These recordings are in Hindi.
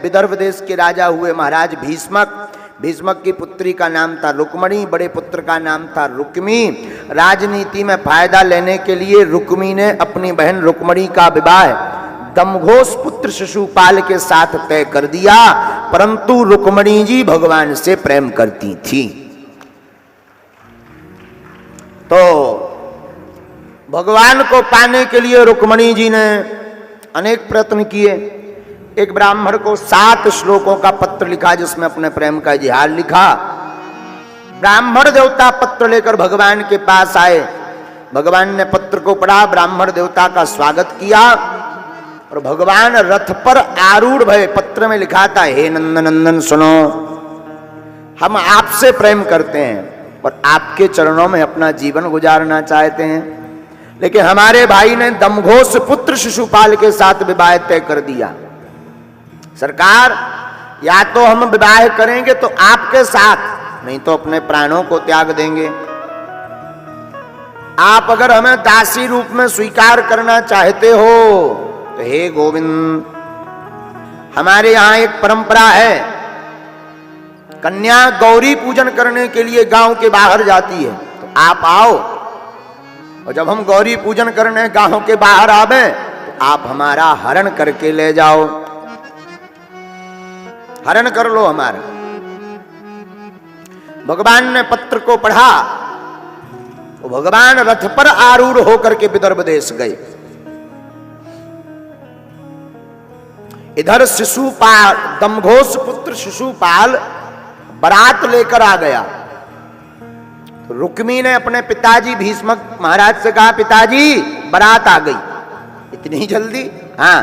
विदर्भ देश के राजा हुए महाराज भीष्मक। भीष्मक की पुत्री का नाम था रुक्मणी, बड़े पुत्र का नाम था रुक्मी। राजनीति में फायदा लेने के लिए रुक्मी ने अपनी बहन रुक्मणी का विवाह दमघोष पुत्र शिशुपाल के साथ तय कर दिया, परंतु रुक्मणी जी भगवान से प्रेम करती थी। तो भगवान को पाने के लिए रुक्मणी जी ने अनेक प्रयत्न किए। एक ब्राह्मण को 7 श्लोकों का पत्र लिखा जिसमें अपने प्रेम का इजहार लिखा। ब्राह्मण देवता पत्र लेकर भगवान के पास आए। भगवान ने पत्र को पढ़ा, ब्राह्मण देवता का स्वागत किया और भगवान रथ पर आरूढ़ भये। पत्र में लिखा था, हे नंदन सुनो, हम आपसे प्रेम करते हैं और आपके चरणों में अपना जीवन गुजारना चाहते हैं, लेकिन हमारे भाई ने दमघोष पुत्र शिशुपाल के साथ विवाह तय कर दिया। सरकार, या तो हम विवाह करेंगे तो आपके साथ, नहीं तो अपने प्राणों को त्याग देंगे। आप अगर हमें दासी रूप में स्वीकार करना चाहते हो तो हे गोविंद, हमारे यहां एक परंपरा है, कन्या गौरी पूजन करने के लिए गांव के बाहर जाती है, तो आप आओ और जब हम गौरी पूजन करने गांव के बाहर आवे तो आप हमारा हरण करके ले जाओ, हरण कर लो हमारा। भगवान ने पत्र को पढ़ा तो भगवान रथ पर आरूढ़ होकर के विदर्भ देश गए। इधर शिशुपाल, दमघोष पुत्र शिशुपाल बारात लेकर आ गया। तो रुक्मी ने अपने पिताजी भीष्मक महाराज से कहा, पिताजी बारात आ गई। इतनी जल्दी? हाँ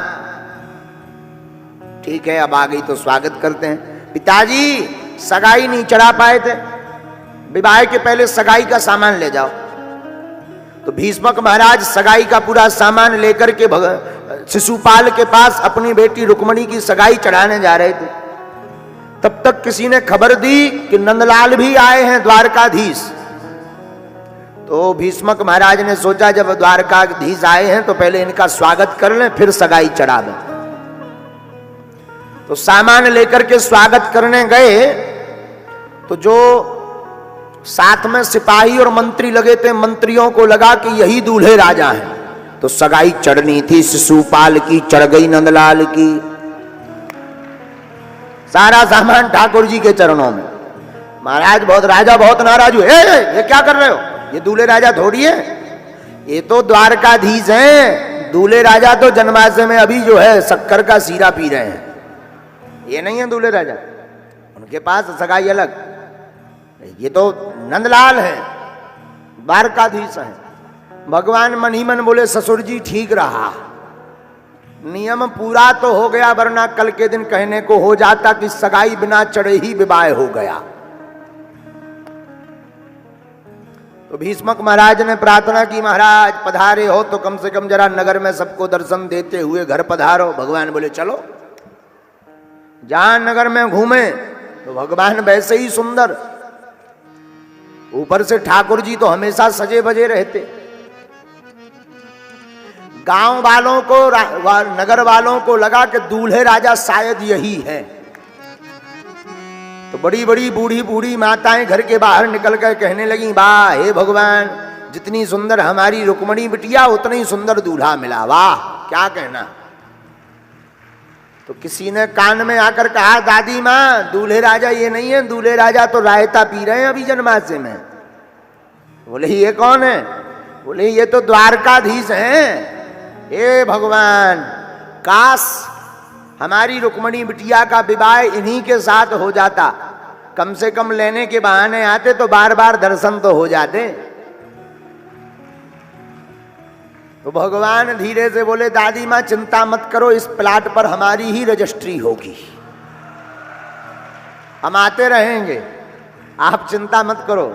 ठीक है, अब आ गई तो स्वागत करते हैं। पिताजी सगाई नहीं चढ़ा पाए थे, विवाह के पहले सगाई का सामान ले जाओ। तो भीष्मक महाराज सगाई का पूरा सामान लेकर के शिशुपाल के पास अपनी बेटी रुक्मणी की सगाई चढ़ाने जा रहे थे। तब तक किसी ने खबर दी कि नंदलाल भी आए हैं, द्वारकाधीश। तो भीष्मक महाराज ने सोचा, जब द्वारकाधीश आए हैं तो पहले इनका स्वागत कर लें, फिर सगाई चढ़ा दें। तो सामान लेकर के स्वागत करने गए तो जो साथ में सिपाही और मंत्री लगे थे, मंत्रियों को लगा कि यही दूल्हे राजा हैं। तो सगाई चढ़नी थी शिशुपाल की, चढ़ गई नंदलाल की। सारा सामान ठाकुर जी के चरणों में। महाराज राजा बहुत नाराज हुए, ये क्या कर रहे हो, ये दूल्हे राजा थोड़ी है, ये तो द्वारकाधीश हैं। दूल्हे राजा तो जन्माष्टमी में अभी जो है शक्कर का सीरा पी रहे हैं, ये नहीं है दूल्हे राजा, उनके पास सगाई अलग। ये तो नंदलाल है, द्वारकाधीश है। भगवान मन ही मन बोले, ससुर जी ठीक रहा, नियम पूरा तो हो गया, वरना कल के दिन कहने को हो जाता कि सगाई बिना चढ़े ही विवाह हो गया। तो भीष्मक महाराज ने प्रार्थना की, महाराज पधारे हो तो कम से कम जरा नगर में सबको दर्शन देते हुए घर पधारो। भगवान बोले चलो। जहां नगर में घूमे तो भगवान वैसे ही सुंदर, ऊपर से ठाकुर जी तो हमेशा सजे बजे रहते। गांव वालों को, नगर वालों को लगा कि दूल्हे राजा शायद यही है। तो बड़ी बड़ी बूढ़ी बूढ़ी माताएं घर के बाहर निकल कर कहने लगी, वाह हे भगवान, जितनी सुंदर हमारी रुक्मणी बिटिया उतनी सुंदर दूल्हा मिला, वाह क्या कहना। तो किसी ने कान में आकर कहा, दादी माँ दूल्हे राजा ये नहीं है, दूल्हे राजा तो रायता पी रहे हैं अभी जन्माष्टमी में। बोले ये कौन है? बोले ये तो द्वारकाधीश हैं। हे भगवान, काश हमारी रुक्मणी बिटिया का विवाह इन्हीं के साथ हो जाता, कम से कम लेने के बहाने आते तो बार बार दर्शन तो हो जाते। तो भगवान धीरे से बोले, दादी माँ चिंता मत करो, इस प्लाट पर हमारी ही रजिस्ट्री होगी, हम आते रहेंगे, आप चिंता मत करो।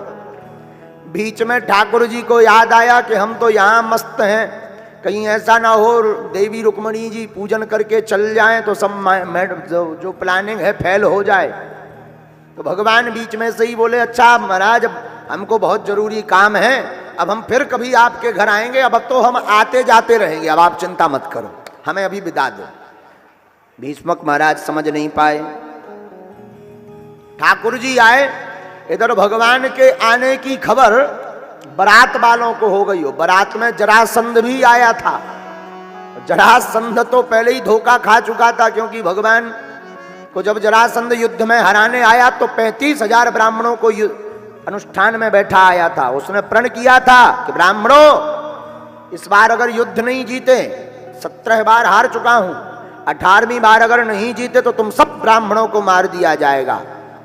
बीच में ठाकुर जी को याद आया कि हम तो यहाँ मस्त हैं, कहीं ऐसा ना हो देवी रुक्मणी जी पूजन करके चल जाएं तो सब जो प्लानिंग है फेल हो जाए। तो भगवान बीच में से ही बोले, अच्छा महाराज हमको बहुत जरूरी काम है, अब हम फिर कभी आपके घर आएंगे, अब तो हम आते जाते रहेंगे, अब आप चिंता मत करो, हमें अभी विदा दो। भीष्मक महाराज समझ नहीं पाए। ठाकुर जी आए, इधर भगवान के आने की खबर बारात वालों को हो गई हो। बारात में जरासंध भी आया था। जरासंध तो पहले ही धोखा खा चुका था, क्योंकि भगवान को जब जरासंध युद्ध में हराने आया तो 35,000 ब्राह्मणों को अनुष्ठान में बैठा आया था। उसने प्रण किया था कि ब्राह्मणों, इस बार अगर युद्ध नहीं जीते, 17 बार हार चुका हूं, 18वीं बार अगर नहीं जीते तो तुम सब ब्राह्मणों को मार दिया जाएगा।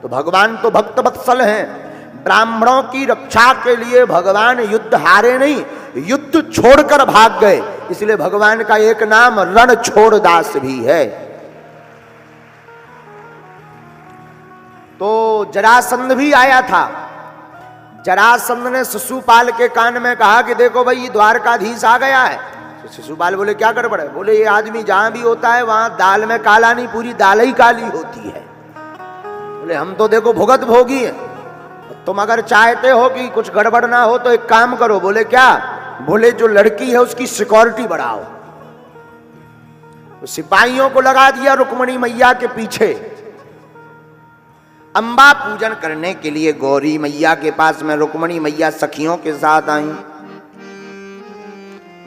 तो भगवान तो भक्त वत्सल हैं, ब्राह्मणों की रक्षा के लिए भगवान युद्ध हारे नहीं, युद्ध छोड़कर भाग गए। इसलिए भगवान का एक नाम रण छोड़ दास भी है। तो जरासंध भी आया था। जरासंध ने शिशुपाल के कान में कहा कि देखो भाई, ये द्वारकाधीश आ गया है। तो शिशुपाल बोले क्या गड़बड़ है? बोले ये आदमी जहां भी होता है वहां दाल में काला नहीं, पूरी दाल ही काली होती है। बोले हम तो देखो भुगत भोगी है, तुम अगर चाहते हो कि कुछ गड़बड़ ना हो तो एक काम करो। बोले क्या? बोले जो लड़की है उसकी सिक्योरिटी बढ़ाओ। तो सिपाहियों को लगा दिया रुक्मणी मैया के पीछे। अंबा पूजन करने के लिए गौरी मैया के पास में रुक्मणी मैया सखियों के साथ आई।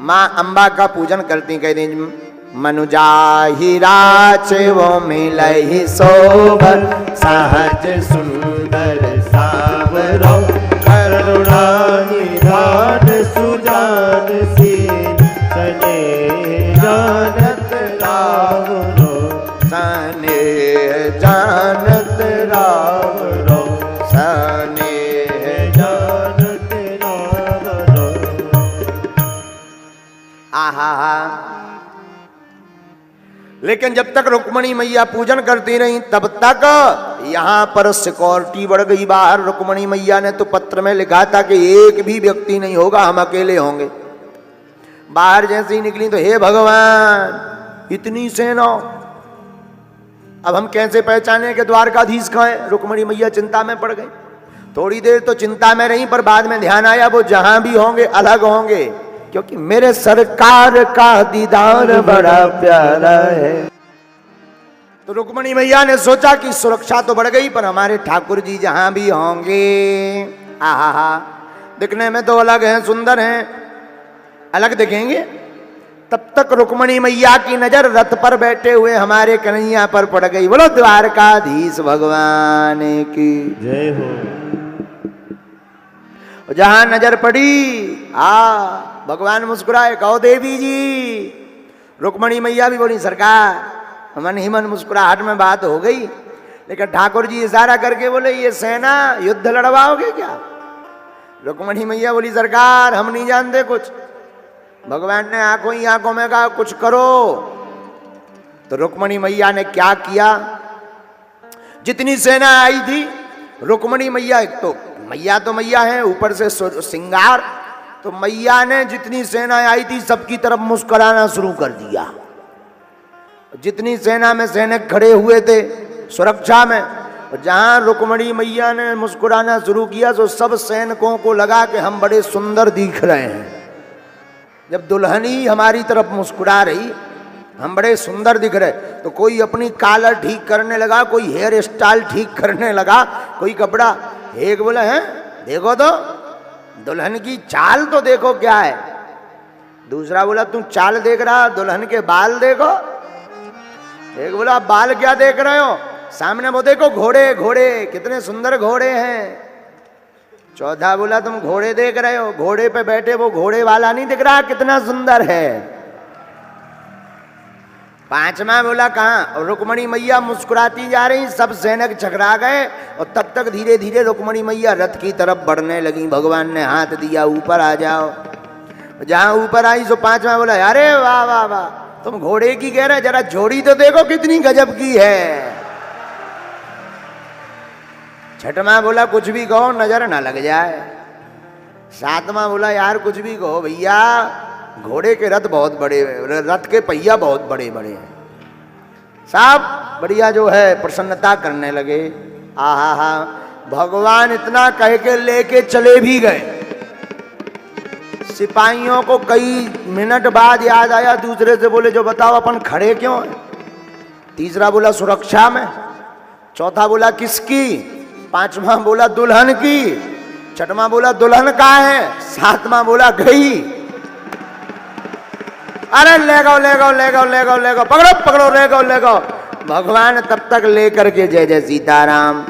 मां अंबा का पूजन करती, कहती मनुजा ही राच वो मिलहि शोभन, सहज सुंदर सावरो, करुणा निधान सुजान सीन, सने जानत रावरो, सने जानत रावरो, सने जानत रावरो। आहा। लेकिन जब तक रुक्मणी मैया पूजन करती रही तब तक यहां पर सिक्योरिटी बढ़ गई बाहर। रुक्मणी मैया ने तो पत्र में लिखा था कि एक भी व्यक्ति नहीं होगा, हम अकेले होंगे। बाहर जैसे ही निकली तो हे भगवान, इतनी सेना, अब हम कैसे पहचाने कि द्वारकाधीश कहाँ है? रुक्मणी मैया चिंता में पड़ गई। थोड़ी देर तो चिंता में रही, पर बाद में ध्यान आया वो जहां भी होंगे अलग होंगे, क्योंकि मेरे सरकार का दीदार बड़ा प्यारा है। तो रुक्मणी मैया ने सोचा कि सुरक्षा तो बढ़ गई, पर हमारे ठाकुर जी जहां भी होंगे, आहा, दिखने में तो अलग हैं, सुंदर हैं, अलग दिखेंगे। तब तक रुक्मणी मैया की नजर रथ पर बैठे हुए हमारे कन्हैया पर पड़ गई। बोलो द्वारकाधीश भगवान की जय हो। जहां नजर पड़ी, भगवान मुस्कुराए, कहो देवी जी। रुक्मणी मैया भी बोली सरकार, मन ही मन मुस्कुराहट में बात हो गई। लेकिन ठाकुर जी इशारा करके बोले ये सेना युद्ध लड़वाओगे क्या? रुक्मणी मैया बोली सरकार, हम नहीं जानते कुछ। भगवान ने आंखों ही आंखों में कहा कुछ करो। तो रुक्मणी मैया ने क्या किया? जितनी सेना आई थी, रुक्मणी मैया, एक तो मैया है, ऊपर से सिंगार, तो मैया ने जितनी सेना आई थी सबकी तरफ मुस्कुराना शुरू कर दिया। जितनी सेना में सैनिक खड़े हुए थे सुरक्षा में, जहां रुक्मणी मैया ने मुस्कुराना शुरू किया तो सब सैनिकों को लगा कि हम बड़े सुंदर दिख रहे हैं। जब दुल्हनी हमारी तरफ मुस्कुरा रही, हम बड़े सुंदर दिख रहे, तो कोई अपनी कॉलर ठीक करने लगा, कोई हेयर स्टाइल ठीक करने लगा, कोई कपड़ा। एक बोला है देखो तो दुल्हन की चाल तो देखो क्या है। दूसरा बोला तुम चाल देख रहा, दुल्हन के बाल देखो। एक बोला बाल क्या देख रहे हो? सामने वो देखो घोड़े, घोड़े कितने सुंदर घोड़े हैं। चौथा बोला तुम घोड़े देख रहे हो, घोड़े पे बैठे वो घोड़े वाला नहीं दिख रहा कितना सुंदर है। पांचवा बोला कहां? और रुक्मणी मैया मुस्कुराती जा रही, सब सैनिक झगड़ा गए। और तब तक धीरे धीरे रुक्मणी मैया रथ की तरफ बढ़ने लगी। भगवान ने हाथ दिया, ऊपर आ जाओ। जहां ऊपर आई तो पांचवा बोला अरे वाह वाह वाह, तुम घोड़े की कह रहे, जरा जोड़ी तो देखो कितनी गजब की है। छठवां बोला कुछ भी कहो नजर ना लग जाए। सातवां बोला यार कुछ भी कहो भैया, घोड़े के रथ बहुत बड़े, रथ के पहिया बहुत बड़े बड़े हैं। सब बढ़िया जो है प्रसन्नता करने लगे। आहा, भगवान इतना कह के लेके चले भी गए। सिपाहियों को कई मिनट बाद याद आया, दूसरे से बोले जो बताओ अपन खड़े क्यों हैं? तीसरा बोला सुरक्षा में, चौथा बोला किसकी, पांचवा बोला दुल्हन की, छठवां बोला दुल्हन का है, सातवां बोला गई। अरे ले गो ले गो ले गो ले गो ले गो, पकड़ो पकड़ो, ले गो ले गो। भगवान तब तक लेकर के जय जय सीताराम।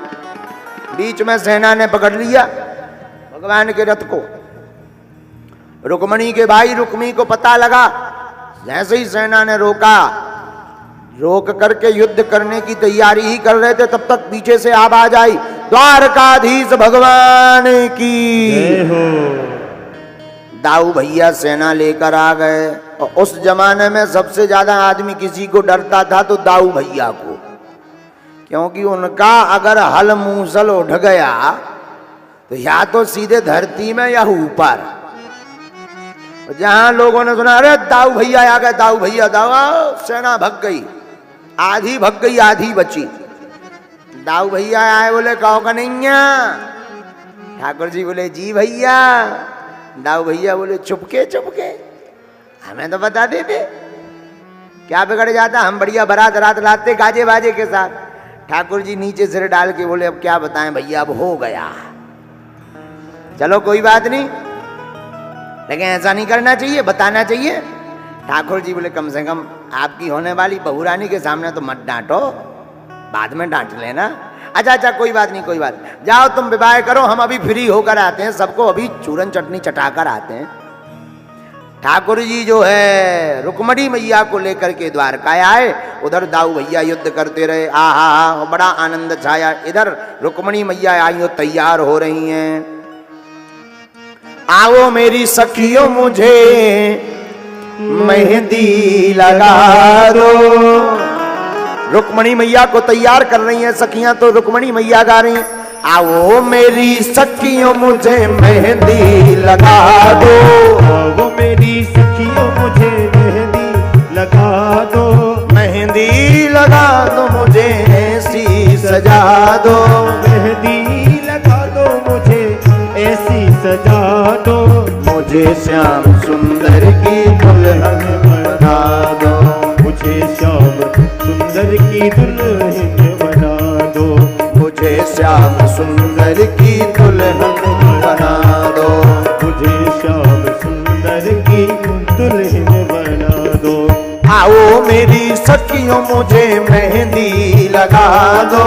बीच में सेना ने पकड़ लिया भगवान के रथ को। रुक्मणी के भाई रुक्मी को पता लगा, जैसे ही सेना ने रोका, रोक करके युद्ध करने की तैयारी ही कर रहे थे, तब तक पीछे से आवाज आई, द्वारकाधीश भगवान की। दाऊ भैया सेना लेकर आ गए। और उस जमाने में सबसे ज्यादा आदमी किसी को डरता था तो दाऊ भैया को, क्योंकि उनका अगर हल मूसल उठ गया तो या तो सीधे धरती में या ऊपर। जहां लोगों ने सुना अरे दाऊ भैया आ गए, दाऊ भैया दाऊ, सेना भग गई, आधी भग गई आधी बची। दाऊ भैया आए, बोले कहो कन्हैया। ठाकुर जी बोले जी भैया। दाऊ भैया बोले चुपके चुपके, हमें तो बता देते, क्या बिगड़ जाता, हम बढ़िया बारात रात लाते गाजे बाजे के साथ। ठाकुर जी नीचे सिर डाल के बोले अब क्या बताएं भैया, अब हो गया, चलो कोई बात नहीं, लेकिन ऐसा नहीं करना चाहिए, बताना चाहिए। ठाकुर जी बोले कम से कम आपकी होने वाली बहुरानी के सामने तो मत डांटो, बाद में डांट लेना। अच्छा अच्छा कोई बात नहीं, कोई बात, जाओ तुम विवाह करो, हम अभी फ्री होकर आते हैं, सबको अभी चूरन चटनी चटाकर आते हैं। ठाकुर जी जो है रुक्मणी मैया को लेकर के द्वारका आए। उधर दाऊ भैया युद्ध करते रहे, आहा बड़ा आनंद छाया। इधर रुक्मणी मैया आई हो तैयार हो रही हैं। आओ मेरी सखियों मुझे मेहंदी लगा दो। रुक्मणी मैया को तैयार कर रही हैं सखियां, तो रुक्मणी मैया गा रही हैं, आओ मेरी सखियों मुझे मेहंदी लगा दो। आओ मेरी सखियों मुझे मेहंदी लगा दो। मेहंदी लगा दो मुझे ऐसी सजा दो। मेहंदी लगा दो मुझे ऐसी सजा दो। मुझे श्याम सुंदर की दुल्हन बना दो। मुझे श्याम सुंदर की दुल्हन बना दो। मुझे श्याम सुंदर की दुल्हन बना दो। मुझे श्याम सुंदर की दुल्हन बना दो। आओ मेरी सखियों मुझे मेहंदी लगा दो।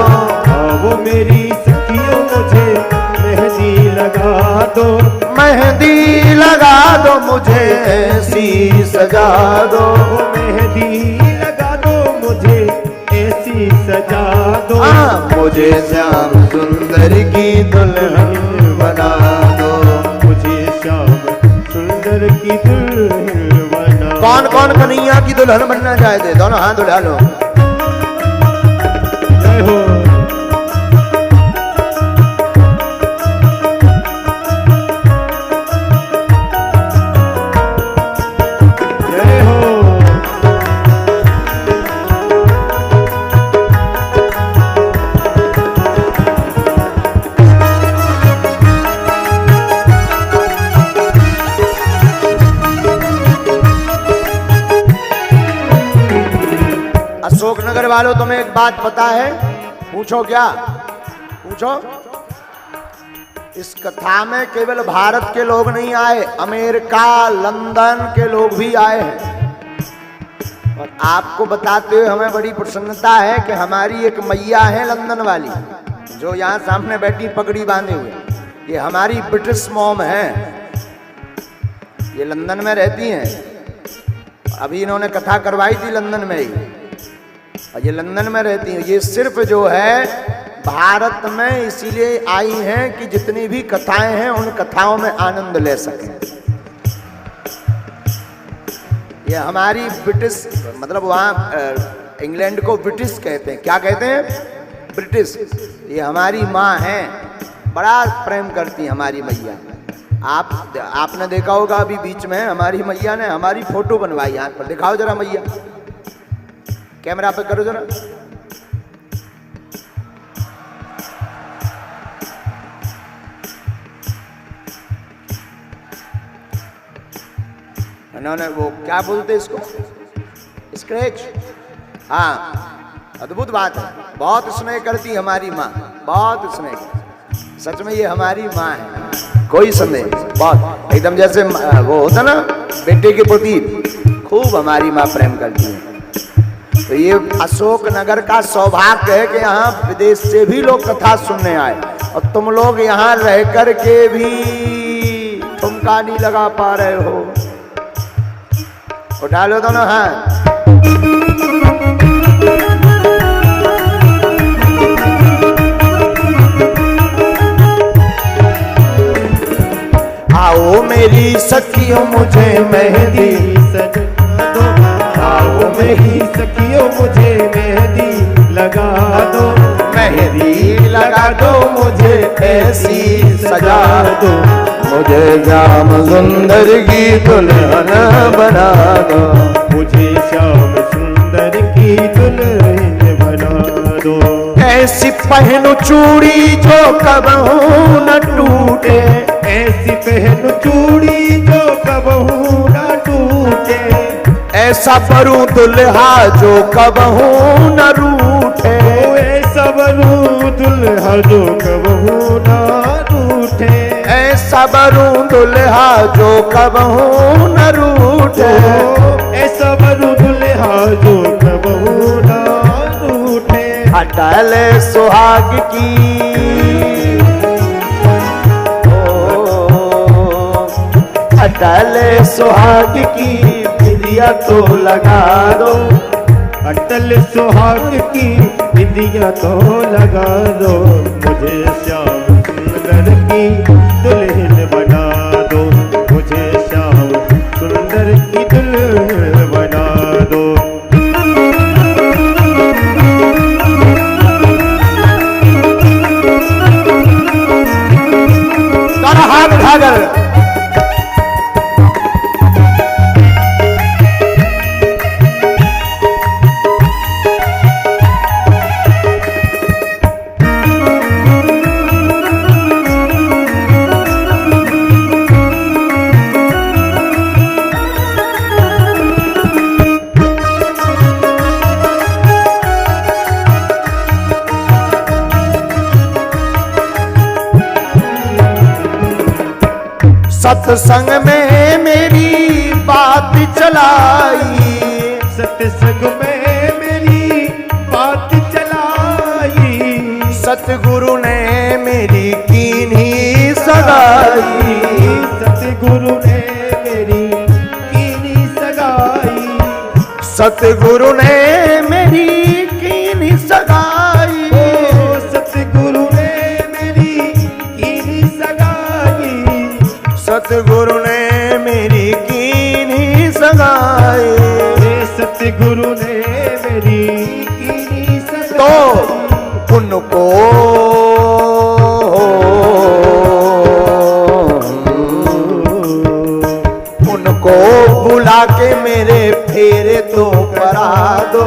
आओ मेरी सखियों मुझे मेहंदी लगा दो। मेहंदी लगा दो मुझे ऐसी सजा दो। मेहंदी लगा दो मुझे ऐसी सजा दो। मुझे श्याम सुंदर की दुल्हन बना दो। मुझे श्याम सुंदर की दुल्हन बना। कौन कौन कन्हैया की दुल्हन बनना चाहते, दोनों हाथ उठा लो। जय हो। अशोकनगर वालों तुम्हें एक बात पता है? पूछो क्या पूछो। इस कथा में केवल भारत के लोग नहीं आए, अमेरिका लंदन के लोग भी आए हैं। और आपको बताते हुए हमें बड़ी प्रसन्नता है कि हमारी एक मैया है लंदन वाली, जो यहाँ सामने बैठी पगड़ी बांधे हुए, ये हमारी ब्रिटिश मॉम है। ये लंदन में रहती हैं, अभी इन्होंने कथा करवाई थी लंदन में ही, और ये लंदन में रहती हैं। ये सिर्फ जो है भारत में इसीलिए आई हैं कि जितनी भी कथाएं हैं उन कथाओं में आनंद ले सकें। ये हमारी ब्रिटिश, मतलब वहाँ इंग्लैंड को ब्रिटिश कहते हैं। क्या कहते हैं? ब्रिटिश। ये हमारी माँ है, बड़ा प्रेम करती है हमारी मैया। आपने देखा होगा अभी बीच में हमारी मैया ने हमारी फोटो बनवाई। यहाँ पर दिखाओ जरा मैया, कैमरा पे करो जरा। इन्होंने वो क्या बोलते इसको, स्क्रैच। हाँ, अद्भुत बात है। बहुत स्नेह करती हमारी माँ, बहुत स्नेह करती। सच में ये हमारी माँ है, कोई संदेह नहीं। बहुत एकदम जैसे वो होता ना बेटे के प्रति, खूब हमारी माँ प्रेम करती है। तो ये अशोक नगर का सौभाग्य है कि यहाँ विदेश से भी लोग कथा सुनने आए, और तुम लोग यहाँ रह कर के भी ठुमका नहीं लगा पा रहे हो। उठा लो दोनों हाथ। आओ मेरी सखियों मुझे मेहंदी सजा दो, आओ मेरी सखियों मुझे मेहंदी लगा दो, मेहंदी लगा दो मुझे ऐसी सजा दो, मुझे श्याम सुंदर की दुल्हन बना दो, मुझे श्याम सुंदर की दुल्हन बना दो। ऐसी पहनो चूड़ी जो कबहू न टूटे, ऐसी पहनो चूड़ी जो कबहू न टूटे, ऐसा बरू दुल्हा जो कबहू न रूठे, ऐसा बरू दुल्हा जो कबहू न रूठे, ऐसा बरू दुल्हा जो कबहू न रूठे, ऐसा बरू दुल्हा जो कबहू न रूठे। अटल सुहाग की अटल सुहाग की विधिया तो लगा दो, अटल सुहाग की विधिया तो लगा दो, मुझे श्याम सुंदर की दुल्हन बना दो, मुझे श्याम सुंदर की दुल्हन बना दो। हाथ उठाकर सत्संग में मेरी बात चलाई, सत्संग में मेरी बात चलाई, सतगुरु ने मेरी कीनी सगाई, सतगुरु ने मेरी कीनी सगाई, सतगुरु ने मेरी कीनी सगाई, सतगुरु ने मेरी कीनी सगाई, सतगुरु ने मेरी कीनी सगाई, सतगुरु ने मेरी कीनी सगाई। तो उनको उनको बुला के मेरे फेरे तो करा दो,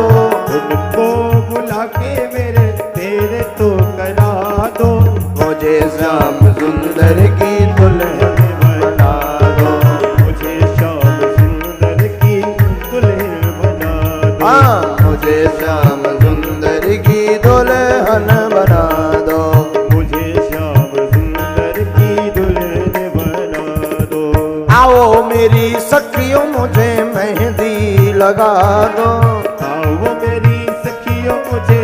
उनको बुला के मेरे फेरे तो करा दो, मुझे श्याम सुंदर की दुल्हन बना दो, मुझे श्याम सुंदर की दुल्हन बना दो। हाँ मुझे श्याम सुंदर की दुल्हन बना दो, मुझे श्याम सुंदर की दुल्हन बना दो। आओ मेरी सखियों मुझे मेहंदी लगा दो, आओ मेरी सखियों मुझे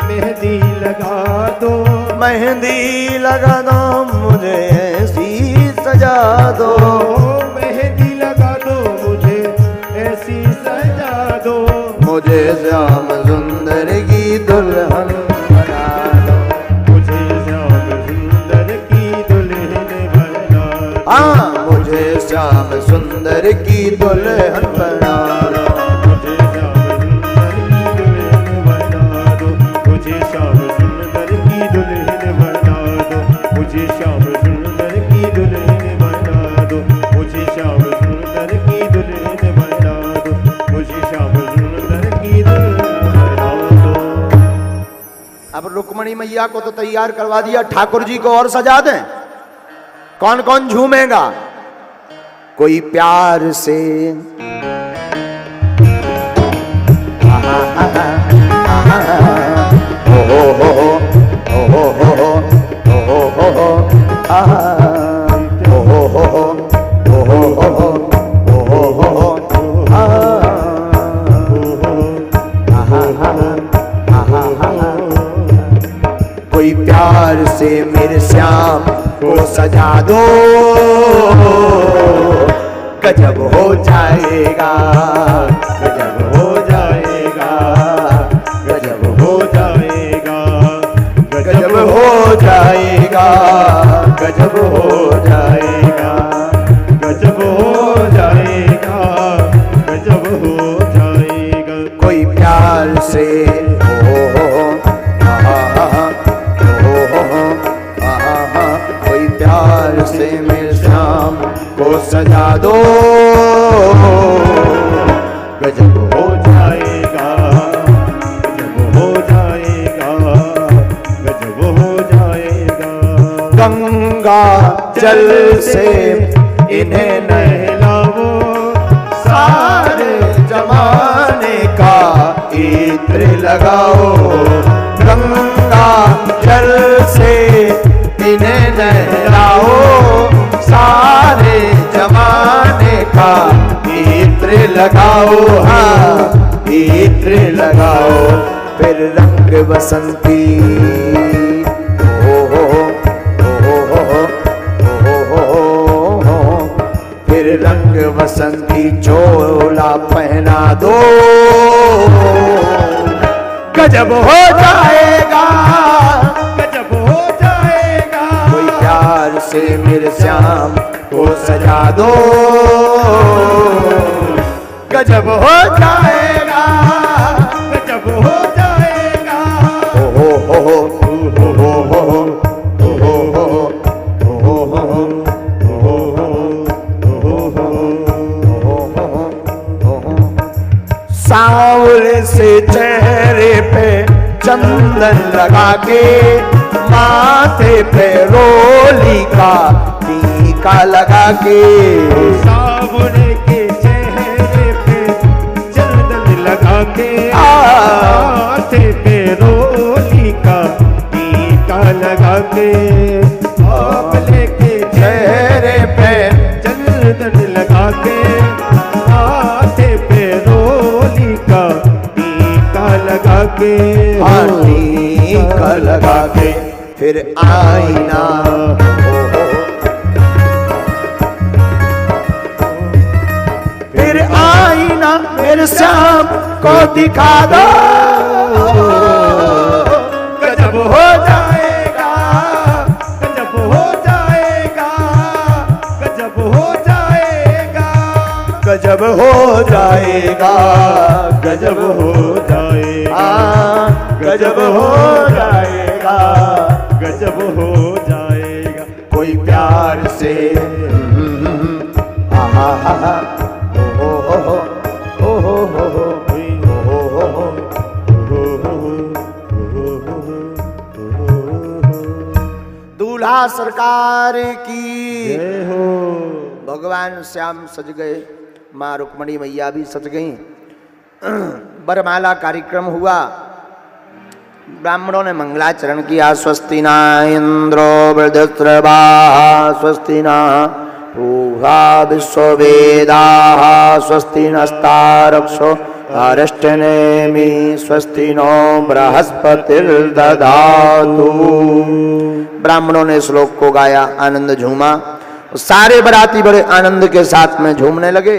मेहंदी लगा दो, मेहंदी लगा दो मुझे ऐसी सजा दो, मेहंदी लगा दो मुझे ऐसी सजा दो, मुझे श्याम सुंदर की दुल्हन बना दो, मुझे श्याम सुंदर की दुल्हन बना दो। हाँ मुझे श्याम सुंदर की दुल्हन बना दो, मुझे श्याम सुंदर की दुल्हन बना दो, मुझे श्याम सुंदर की दुल्हन बना दो, मुझे श्याम सुंदर की दुल्हन बना दो, मुझे श्याम सुंदर की दुल्हन बना दो। अब रुक्मणी मैया को तो तैयार करवा दिया, ठाकुर जी को और सजा दें। कौन कौन झूमेगा? कोई प्यार से आहा, आहा, आहा, मेरे श्याम को सजा दो, गजब हो जाएगा, गजब हो जाएगा, गजब हो जाएगा, गजब हो जाएगा, गजब हो जाएगा। गजब हो जाएगा, गजब हो जाएगा। कोई प्यार से कोई प्यार से मेरे श्याम को सजा दो, गजब हो जाएगा, गजब हो जाएगा, गजब हो जाएगा। गंगा जल से इन्हें नहलाओ, सारे जमाने का इत्र लगाओ। गंगा जल से इन्हें नहलाओ, सारे जमाने का इत्र लगाओ, हाँ इत्र लगाओ। फिर रंग बसंती फिर रंग बसंती चोला पहना दो, गजब हो जाएगा, गजब हो जाएगा। कोई प्यार से मेरे श्याम को सजा दो, गजब हो जाएगा, गजब हो जाएगा। हो हो हो हो हो हो सांवले से चेहरे पे चंदन लगा के, माथे पे रोली का टीका लगा के। सावरे के चेहरे पे चंदन लगा के, माथे पे रोली का टीका लगा के। सावरे के चेहरे पे चंदन लगा के, माथे पे रोली का टीका लगा के। टीका लगा के फिर आईना फिर आईना मेरे श्याम को दिखा दो, गजब हो जाएगा, गजब हो जाएगा, गजब हो जाएगा, गजब हो जाएगा, गजब हो जाएगा, गजब हो जाएगा, गजब हो जाएगा। कोई प्यार से आहा हा हा हो हो हो हो हो हो हो दूल्हा सरकार की जय हो। भगवान श्याम सज गए, माँ रुक्मणी मैया भी सज गई। बरमाला कार्यक्रम हुआ, ब्राह्मणों ने मंगलाचरण किया। स्वस्ति न इंद्रो वृद्धस्रवा, स्वस्ति न पूषा विश्ववेदाः, स्वस्ति नस्तारक्षो अरिष्टनेमि, स्वस्ति नो बृहस्पतिर्दधातु। ब्राह्मणों ने श्लोक को गाया, आनंद झूमा। सारे बराती बड़े आनंद के साथ में झूमने लगे।